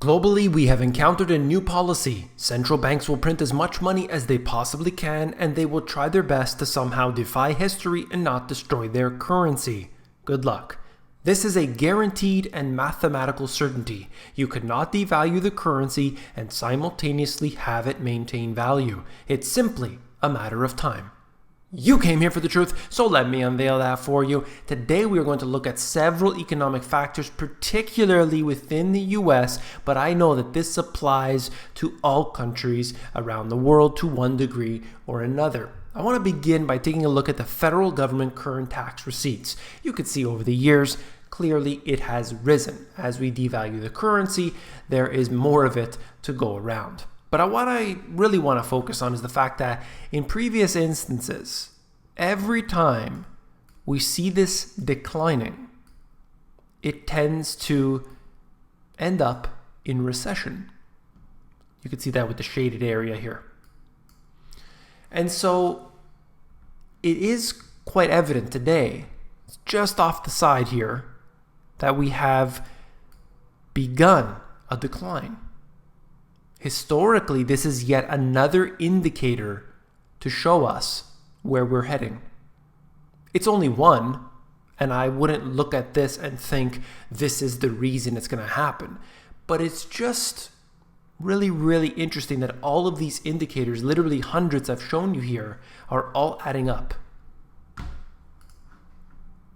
Globally, we have encountered a new policy. Central banks will print as much money as they possibly can, and they will try their best to somehow defy history and not destroy their currency. Good luck. This is a guaranteed and mathematical certainty. You cannot devalue the currency and simultaneously have it maintain value. It's simply a matter of time. You came here for the truth, so let me unveil that for you. Today we are going to look at several economic factors, particularly within the US, but I know that this applies to all countries around the world to one degree or another. I want to begin by taking a look at the federal government current tax receipts. You can see over the years, clearly it has risen. As we devalue the currency, there is more of it to go around. But what I really want to focus on is the fact that in previous instances, every time we see this declining, it tends to end up in recession. You can see that with the shaded area here. And so it is quite evident today, just off the side here, that we have begun a decline. Historically, this is yet another indicator to show us where we're heading. It's only one, and I wouldn't look at this and think this is the reason it's going to happen. But it's just really, really interesting that all of these indicators, literally hundreds I've shown you here, are all adding up.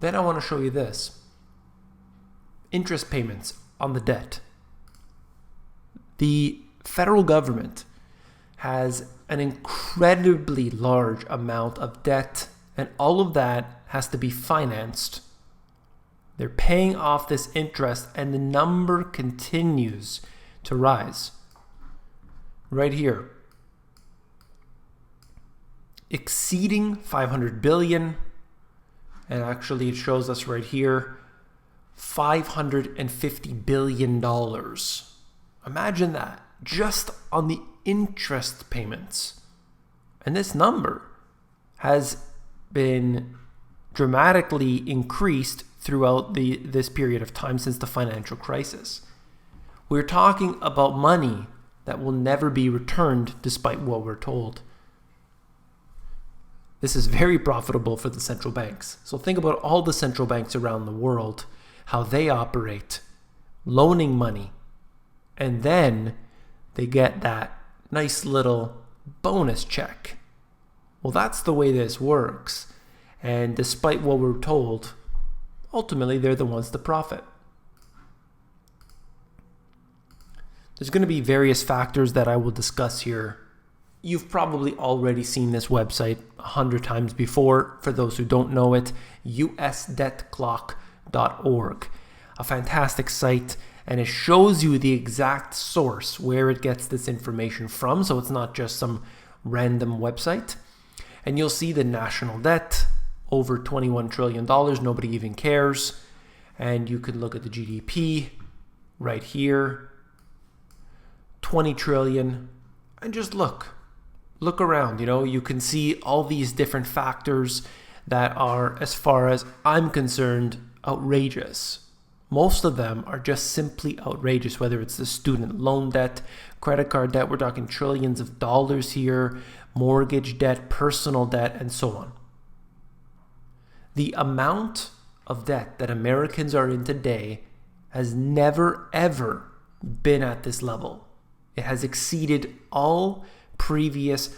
Then I want to show you this. Interest payments on the debt. The federal government has an incredibly large amount of debt, and all of that has to be financed. They're paying off this interest, and the number continues to rise. Right here, exceeding 500 billion, and actually it shows us right here, $550 billion. Imagine that. Just on the interest payments. And this number has been dramatically increased throughout this period of time since the financial crisis. We're talking about money that will never be returned despite what we're told. This is very profitable for the central banks. So think about all the central banks around the world, how they operate, loaning money, and then they get that nice little bonus check. Well, that's the way this works. And despite what we're told, ultimately they're the ones to profit. There's going to be various factors that I will discuss here. You've probably already seen this website 100 times before. For those who don't know it, usdebtclock.org. A fantastic site. And it shows you the exact source where it gets this information from. So it's not just some random website. And you'll see the national debt, over $21 trillion. Nobody even cares. And you could look at the GDP right here, 20 trillion. And just look around. You can see all these different factors that are, as far as I'm concerned, outrageous. Most of them are just simply outrageous, whether it's the student loan debt, credit card debt, we're talking trillions of dollars here, mortgage debt, personal debt, and so on. The amount of debt that Americans are in today has never, ever been at this level. It has exceeded all previous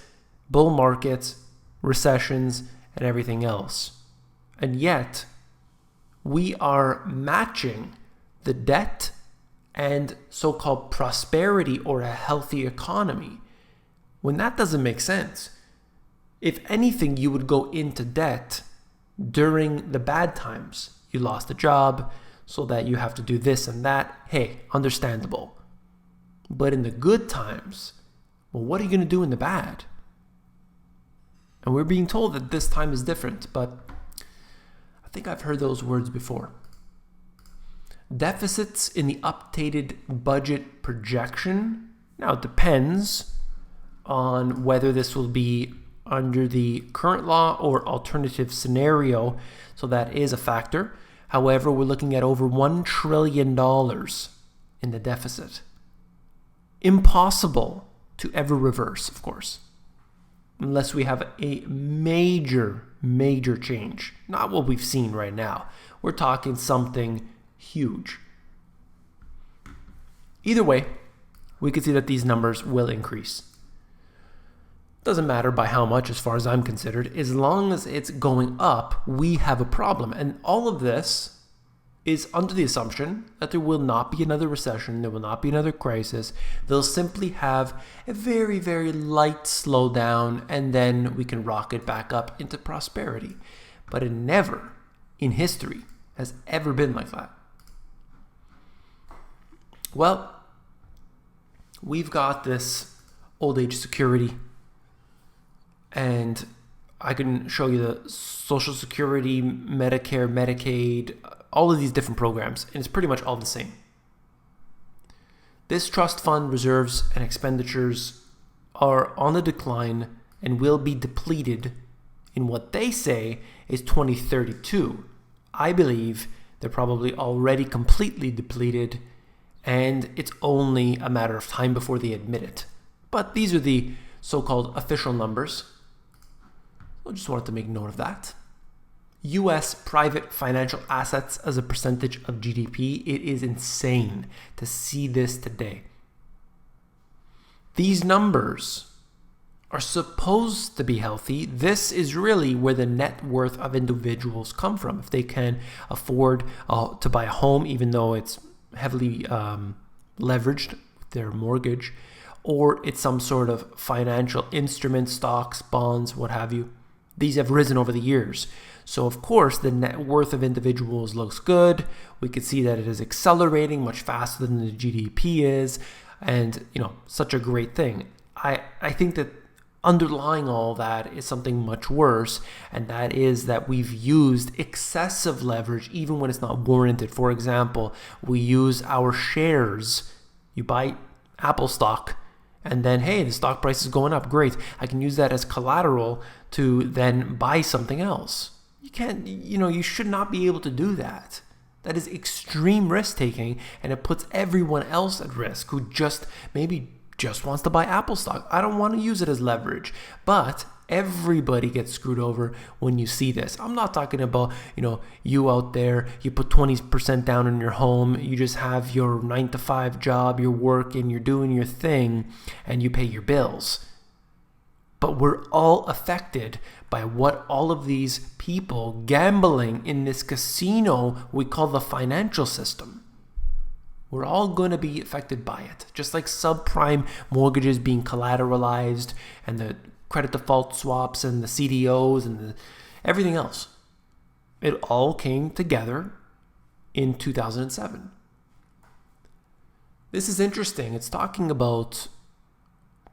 bull markets, recessions, and everything else. And yet, we are matching the debt and so-called prosperity or a healthy economy, when that doesn't make sense. If anything, you would go into debt during the bad times. You lost a job, so that you have to do this and that. Hey, understandable. But in the good times, well, what are you going to do in the bad? And we're being told that this time is different, but I think I've heard those words before. Deficits in the updated budget projection. Now, it depends on whether this will be under the current law or alternative scenario. So that is a factor. However, we're looking at over $1 trillion in the deficit. impossible to ever reverse, of course, unless we have a major change. Not what we've seen right now. We're talking something huge. Either way, we can see that these numbers will increase. Doesn't matter by how much as far as I'm considered. As long as it's going up, we have a problem. And all of this is under the assumption that there will not be another recession, there will not be another crisis. They'll simply have a very light slowdown, and then we can rocket back up into prosperity. But it never in history has ever been like that. Well, we've got this old age security, and I can show you the Social Security, Medicare, Medicaid, all of these different programs, and it's pretty much all the same. This trust fund reserves and expenditures are on the decline and will be depleted in what they say is 2032. I believe they're probably already completely depleted, and it's only a matter of time before they admit it. But these are the so-called official numbers. I just wanted to make note of that. US private financial assets as a percentage of GDP, it is insane to see this today. These numbers are supposed to be healthy. This is really where the net worth of individuals come from. If they can afford to buy a home, even though it's heavily leveraged with their mortgage, or it's some sort of financial instrument, stocks, bonds, what have you. These have risen over the years. So of course, the net worth of individuals looks good. We could see that it is accelerating much faster than the GDP is, and such a great thing. I think that underlying all that is something much worse, and that is that we've used excessive leverage even when it's not warranted. For example, we use our shares. You buy Apple stock, and then, hey, the stock price is going up. Great. I can use that as collateral to then buy something else. You can't, you should not be able to do that. That is extreme risk taking, and it puts everyone else at risk who maybe just wants to buy Apple stock. I don't want to use it as leverage, but everybody gets screwed over when you see this. I'm not talking about, you out there, you put 20% down on your home, you just have your 9-to-5 job, you're working, you're doing your thing, and you pay your bills. But we're all affected by what all of these people gambling in this casino we call the financial system. We're all going to be affected by it. Just like subprime mortgages being collateralized, and the credit default swaps, and the CDOs, and everything else. It all came together in 2007. This is interesting. It's talking about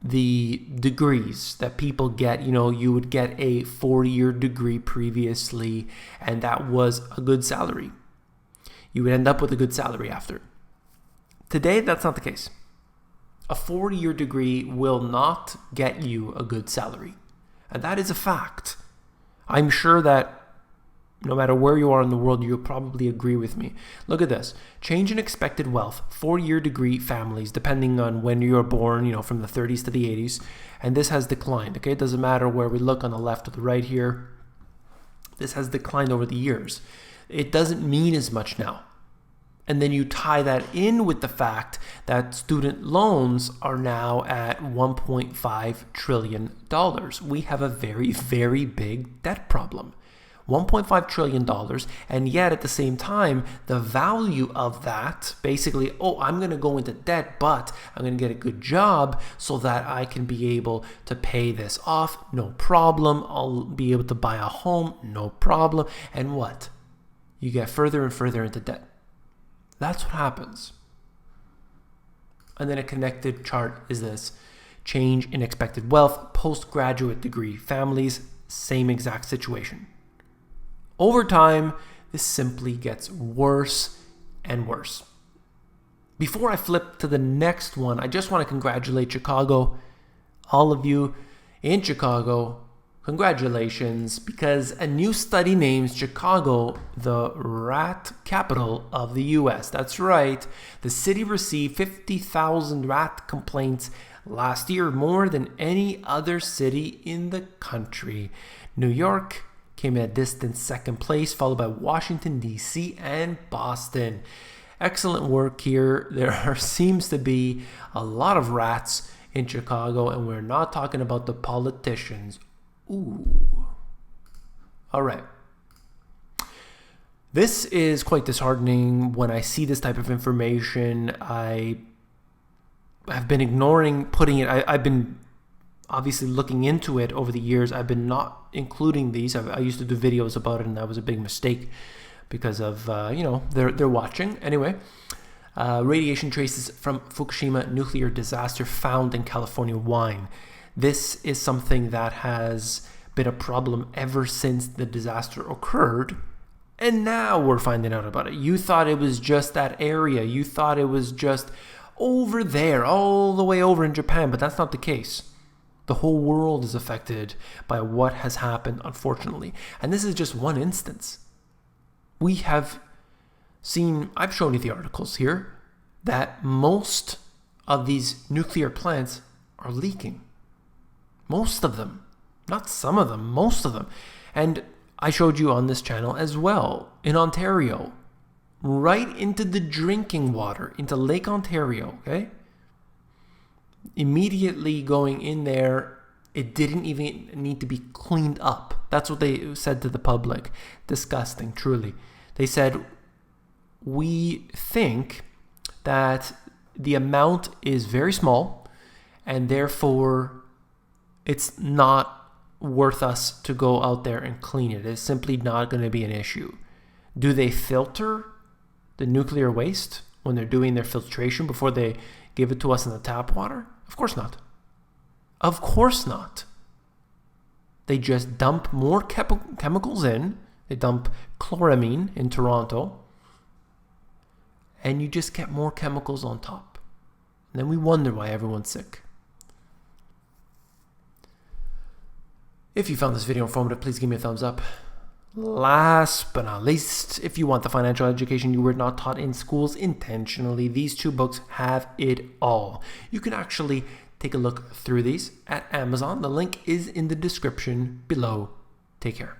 the degrees that people get. You would get a 4-year degree previously, and that was a good salary. You would end up with a good salary after. Today, that's not the case. A 4-year degree will not get you a good salary. And that is a fact. I'm sure that no matter where you are in the world, you'll probably agree with me. Look at this. Change in expected wealth. 4-year degree families, depending on when you were born, from the 30s to the 80s. And this has declined, okay? It doesn't matter where we look on the left or the right here. This has declined over the years. It doesn't mean as much now. And then you tie that in with the fact that student loans are now at $1.5 trillion. We have a very big debt problem. $1.5 trillion, and yet at the same time, the value of that, basically, I'm going to go into debt, but I'm going to get a good job so that I can be able to pay this off, no problem. I'll be able to buy a home, no problem. And what? You get further and further into debt. That's what happens. And then a connected chart is this. Change in expected wealth, postgraduate degree families, same exact situation. Over time, this simply gets worse and worse. Before I flip to the next one, I just want to congratulate Chicago. All of you in Chicago Congratulations, because a new study names Chicago the rat capital of the US. That's right, the city received 50,000 rat complaints last year, more than any other city in the country. New York came in a distant second place, followed by Washington, D.C. and Boston. Excellent work here. There seems to be a lot of rats in Chicago, and we're not talking about the politicians. Ooh. All right. This is quite disheartening. When I see this type of information, I have been ignoring putting it. I've been obviously looking into it over the years. I've been not including these. I used to do videos about it, and that was a big mistake because of, they're watching. Anyway, radiation traces from Fukushima nuclear disaster found in California wine. This is something that has been a problem ever since the disaster occurred, and now we're finding out about it. You thought it was just that area. You thought it was just over there, all the way over in Japan, but that's not the case. The whole world is affected by what has happened, unfortunately. And this is just one instance. We have seen, I've shown you the articles here, that most of these nuclear plants are leaking. Most of them. Not some of them, most of them. And I showed you on this channel as well, in Ontario, right into the drinking water, into Lake Ontario, okay? Immediately going in there, it didn't even need to be cleaned up. That's what they said to the public. Disgusting, truly. They said, we think that the amount is very small, and therefore it's not worth us to go out there and clean it. It's simply not going to be an issue. Do they filter the nuclear waste when they're doing their filtration before they give it to us in the tap water? Of course not. Of course not. They just dump more chemicals in. They dump chloramine in Toronto. And you just get more chemicals on top. And then we wonder why everyone's sick. If you found this video informative, please give me a thumbs up. Last but not least, if you want the financial education you were not taught in schools intentionally, these two books have it all. You can actually take a look through these at Amazon. The link is in the description below. Take care.